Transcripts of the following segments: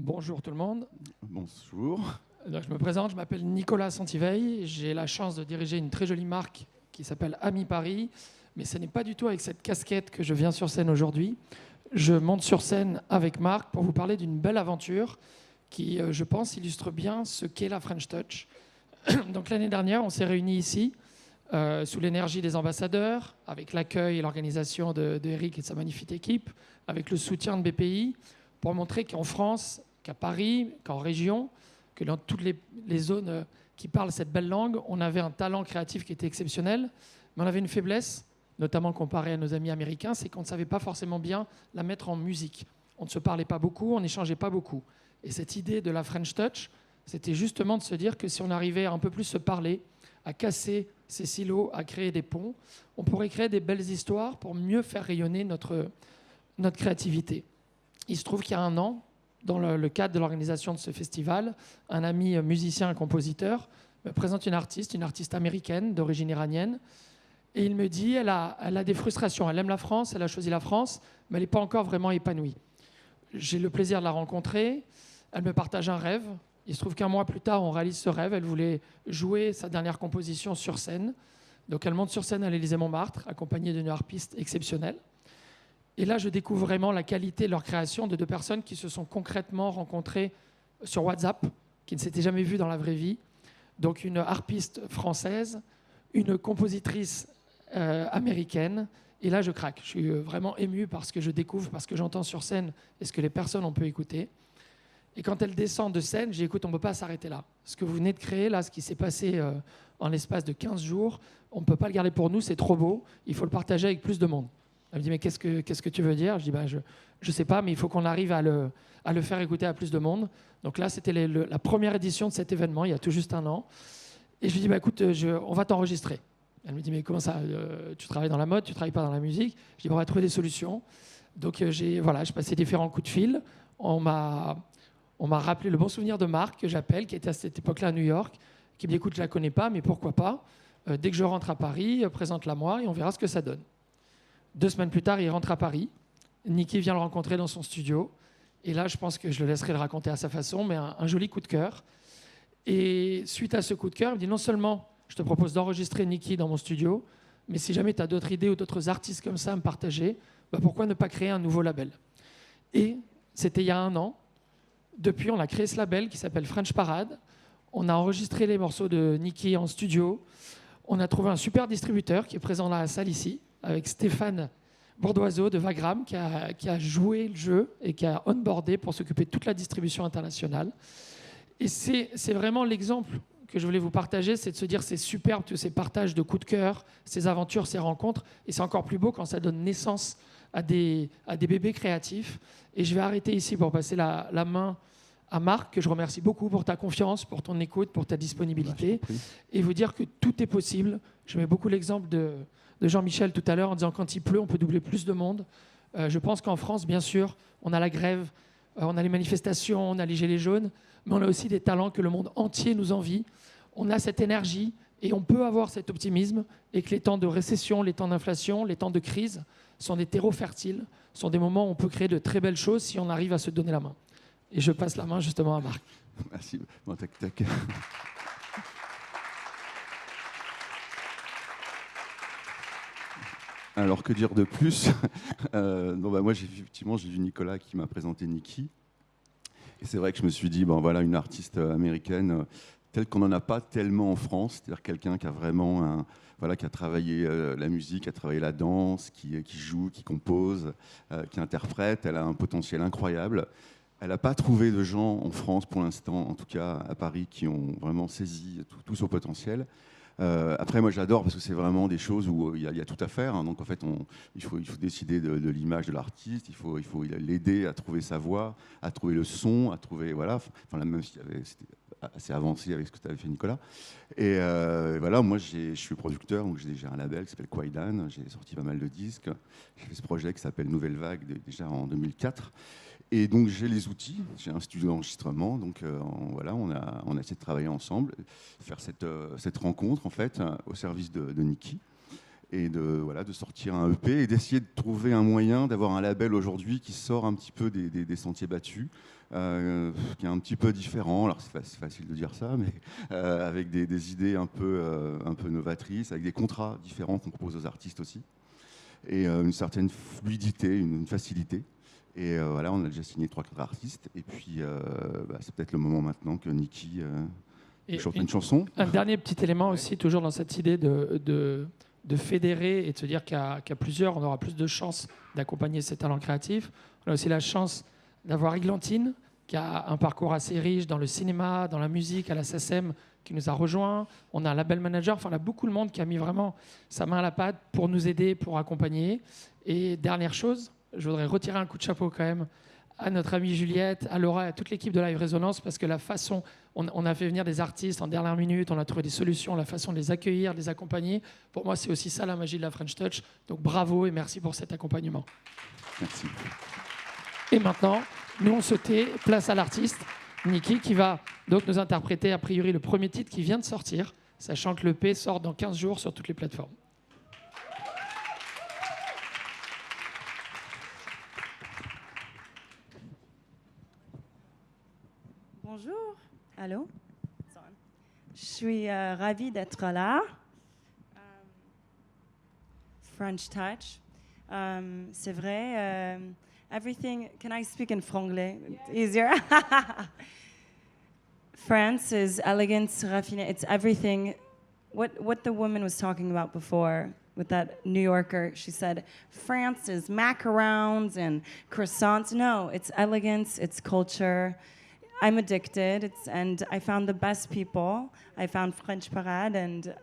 Bonjour tout le monde. Bonjour. Donc, je me présente, je m'appelle Nicolas Santiveille. J'ai la chance de diriger une très jolie marque qui s'appelle Ami Paris. Mais ce n'est pas du tout avec cette casquette que je viens sur scène aujourd'hui. Je monte sur scène avec Marc pour vous parler d'une belle aventure qui, je pense, illustre bien ce qu'est la French Touch. Donc l'année dernière, on s'est réunis ici sous l'énergie des ambassadeurs, avec l'accueil et l'organisation de Eric et de sa magnifique équipe, avec le soutien de BPI, pour montrer qu'en France, qu'à Paris, qu'en région, que dans toutes les zones qui parlent cette belle langue, on avait un talent créatif qui était exceptionnel, mais on avait une faiblesse, notamment comparé à nos amis américains, c'est qu'on ne savait pas forcément bien la mettre en musique. On ne se parlait pas beaucoup, on n'échangeait pas beaucoup. Et cette idée de la French Touch, c'était justement de se dire que si on arrivait à un peu plus se parler, à casser ces silos, à créer des ponts, on pourrait créer des belles histoires pour mieux faire rayonner notre créativité. Il se trouve qu'il y a un an, dans le cadre de l'organisation de ce festival, un ami musicien et compositeur me présente une artiste américaine d'origine iranienne. Et il me dit, elle a des frustrations. Elle aime la France, elle a choisi la France, mais elle n'est pas encore vraiment épanouie. J'ai le plaisir de la rencontrer. Elle me partage un rêve. Il se trouve qu'un mois plus tard, on réalise ce rêve. Elle voulait jouer sa dernière composition sur scène. Donc elle monte sur scène à l'Élysée-Montmartre, accompagnée d'une harpiste exceptionnelle. Et là, je découvre vraiment la qualité de leur création de deux personnes qui se sont concrètement rencontrées sur WhatsApp, qui ne s'étaient jamais vues dans la vraie vie. Donc une harpiste française, une compositrice américaine. Et là, je craque. Je suis vraiment ému par ce que je découvre, par ce que j'entends sur scène et ce que les personnes ont pu écouter. Et quand elle descend de scène, j'ai dit, écoute, on ne peut pas s'arrêter là. Ce que vous venez de créer, là, ce qui s'est passé en l'espace de 15 jours, on ne peut pas le garder pour nous, c'est trop beau, il faut le partager avec plus de monde. Elle me dit, mais qu'est-ce que tu veux dire? Je dis, je ne sais pas, mais il faut qu'on arrive à le faire écouter à plus de monde. Donc là, c'était la première édition de cet événement, il y a tout juste un an. Et je lui dis, écoute, on va t'enregistrer. Elle me dit, mais comment ça, tu travailles dans la mode, tu ne travailles pas dans la musique? Je dis, on va trouver des solutions. Donc je passais différents coups de fil. On m'a rappelé le bon souvenir de Marc, que j'appelle, qui était à cette époque-là à New York, qui me dit, écoute, je ne la connais pas, mais pourquoi pas? Dès que je rentre à Paris, présente-la moi et on verra ce que ça donne. 2 semaines plus tard, il rentre à Paris. Niki vient le rencontrer dans son studio. Et là, je pense que je le laisserai le raconter à sa façon, mais un joli coup de cœur. Et suite à ce coup de cœur, il me dit, non seulement je te propose d'enregistrer Niki dans mon studio, mais si jamais tu as d'autres idées ou d'autres artistes comme ça à me partager, pourquoi ne pas créer un nouveau label? Et c'était il y a un an. Depuis, on a créé ce label qui s'appelle French Parade. On a enregistré les morceaux de Niki en studio. On a trouvé un super distributeur qui est présent dans la salle ici, avec Stéphane Bourdoiseau de Vagram, qui a joué le jeu et qui a onboardé pour s'occuper de toute la distribution internationale. Et c'est vraiment l'exemple que je voulais vous partager, c'est de se dire c'est superbe tous ces partages de coups de cœur, ces aventures, ces rencontres, et c'est encore plus beau quand ça donne naissance à des bébés créatifs. Et je vais arrêter ici pour passer la main à Marc, que je remercie beaucoup pour ta confiance, pour ton écoute, pour ta disponibilité, et vous dire que tout est possible. Je mets beaucoup l'exemple de Jean-Michel tout à l'heure en disant quand il pleut, on peut doubler plus de monde. Je pense qu'en France, bien sûr, on a la grève, on a les manifestations, on a les gilets jaunes, mais on a aussi des talents que le monde entier nous envie. On a cette énergie et on peut avoir cet optimisme, et que les temps de récession, les temps d'inflation, les temps de crise sont des terreaux fertiles, sont des moments où on peut créer de très belles choses si on arrive à se donner la main. Et je passe la main justement à Marc. Merci. Bon, tac. Alors, que dire de plus? Moi, j'ai vu Nicolas qui m'a présenté Niki. Et c'est vrai que je me suis dit, voilà, une artiste américaine telle qu'on n'en a pas tellement en France, c'est-à-dire quelqu'un qui a vraiment qui a travaillé la musique, qui a travaillé la danse, qui joue, qui compose, qui interprète. Elle a un potentiel incroyable. Elle n'a pas trouvé de gens en France, pour l'instant, en tout cas à Paris, qui ont vraiment saisi tout son potentiel. Après, moi, j'adore parce que c'est vraiment des choses où il y a tout à faire. Hein. Donc, en fait, il faut décider de l'image de l'artiste. Il faut l'aider à trouver sa voix, à trouver le son, à trouver même s'il y avait, c'était assez avancé avec ce que tu avais fait, Nicolas. Et voilà, moi, je suis producteur, donc j'ai un label qui s'appelle Kwaidan. J'ai sorti pas mal de disques. J'ai fait ce projet qui s'appelle Nouvelle Vague déjà en 2004. Et donc j'ai les outils, j'ai un studio d'enregistrement, donc on a essayé de travailler ensemble, faire cette rencontre en fait au service de Niki. et de sortir un EP et d'essayer de trouver un moyen d'avoir un label aujourd'hui qui sort un petit peu des sentiers battus, qui est un petit peu différent. Alors c'est facile de dire ça, mais avec des idées un peu novatrices, avec des contrats différents qu'on propose aux artistes aussi, et une certaine fluidité, une facilité. Et voilà, on a déjà signé 3-4 artistes, et puis c'est peut-être le moment maintenant que Niki chante une chanson. Un dernier petit élément aussi, toujours dans cette idée de fédérer et de se dire qu'à plusieurs, on aura plus de chances d'accompagner ces talents créatifs. On a aussi la chance d'avoir Eglantine, qui a un parcours assez riche dans le cinéma, dans la musique, à la SACEM, qui nous a rejoints. On a un label manager, enfin, on a beaucoup de monde qui a mis vraiment sa main à la pâte pour nous aider, pour accompagner. Et dernière chose, je voudrais retirer un coup de chapeau quand même à notre amie Juliette, à Laura, à toute l'équipe de Live Résonance, parce que la façon, on a fait venir des artistes en dernière minute, on a trouvé des solutions, la façon de les accueillir, de les accompagner. Pour moi, c'est aussi ça la magie de la French Touch. Donc bravo et merci pour cet accompagnement. Merci. Et maintenant, nous on se tait, place à l'artiste, Niki, qui va donc nous interpréter a priori le premier titre qui vient de sortir, sachant que l'EP sort dans 15 jours sur toutes les plateformes. Bonjour. Allô? Je suis ravie d'être là. French Touch. C'est vrai. Everything. Can I speak in franglais? Yeah. Easier. France is elegance, raffiné. It's everything. What the woman was talking about before with that New Yorker, she said, France is macarons and croissants. No, it's elegance, it's culture. I'm addicted, and I found the best people. I found French Parade, and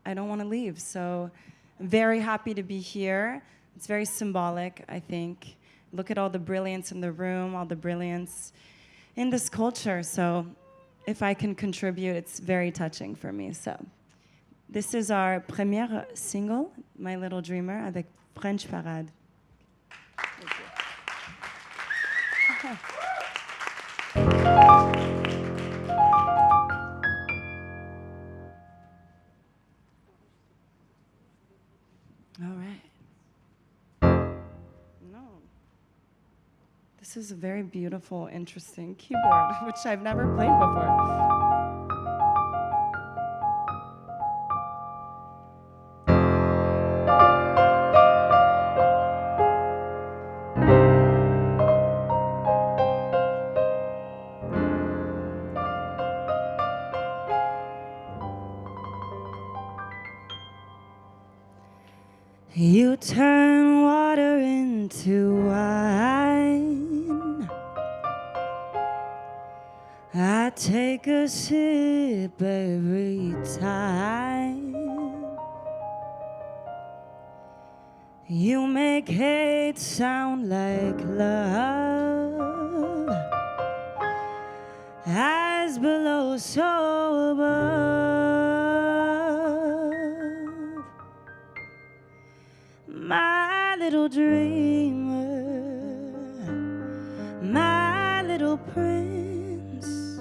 I don't want to leave. So I'm very happy to be here. It's very symbolic, I think. Look at all the brilliance in the room, all the brilliance in this culture. So if I can contribute, it's very touching for me. So this is our premiere single, My Little Dreamer, avec French Parade. Thank you. All right. No. This is a very beautiful, interesting keyboard, which I've never played before. You turn water into wine. I take a sip every time. You make hate sound like love. Eyes below, so above. My little dreamer, my little prince,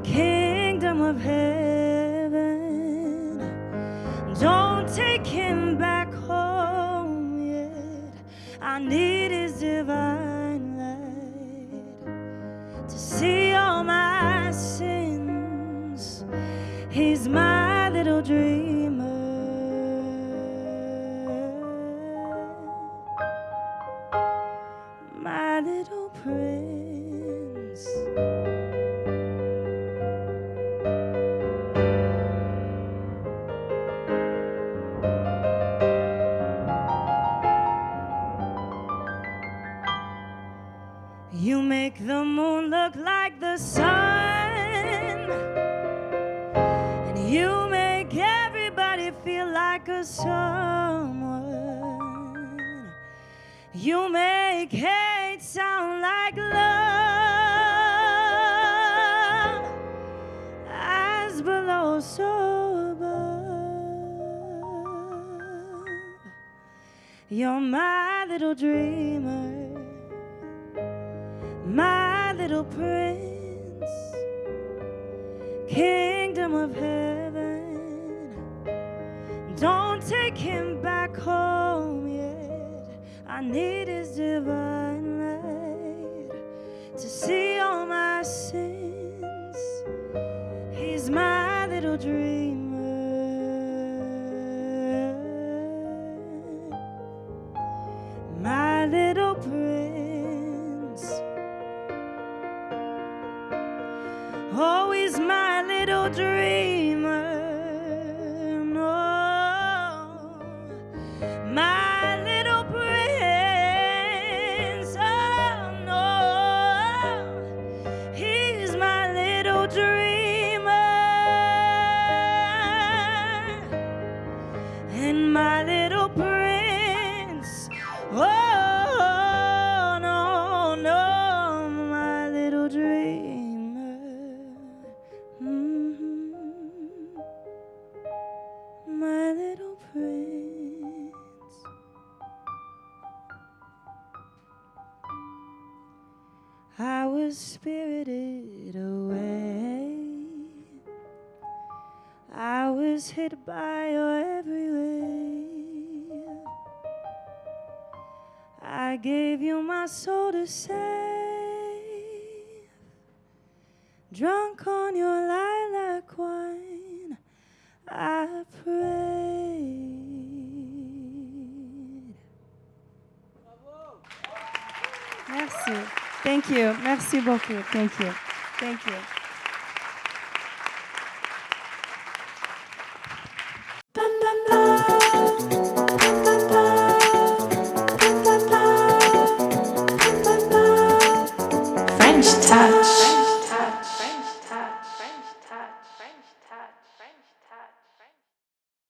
kingdom of heaven. Don't take him back home yet. I need his divine light to see all my sins. He's my little dreamer. My little prince. You make the moon look like the sun, and you make everybody feel like a someone. You make hate sound like love. Eyes below, so above. You're my little dreamer, my little prince, kingdom of heaven. Don't take him back home yet. I need his divine light to see all my sins. He's my little dreamer, my little prince. Oh, he's my little dreamer. My little prince, oh no, he's my little dreamer, and my little prince, oh no, no, my little dreamer, my little prince. I was spirited away. I was hit by your every way. I gave you my soul to save, drunk on your lilac wine. I prayed. Merci. Thank you. Merci beaucoup. Thank you. Thank you. French touch.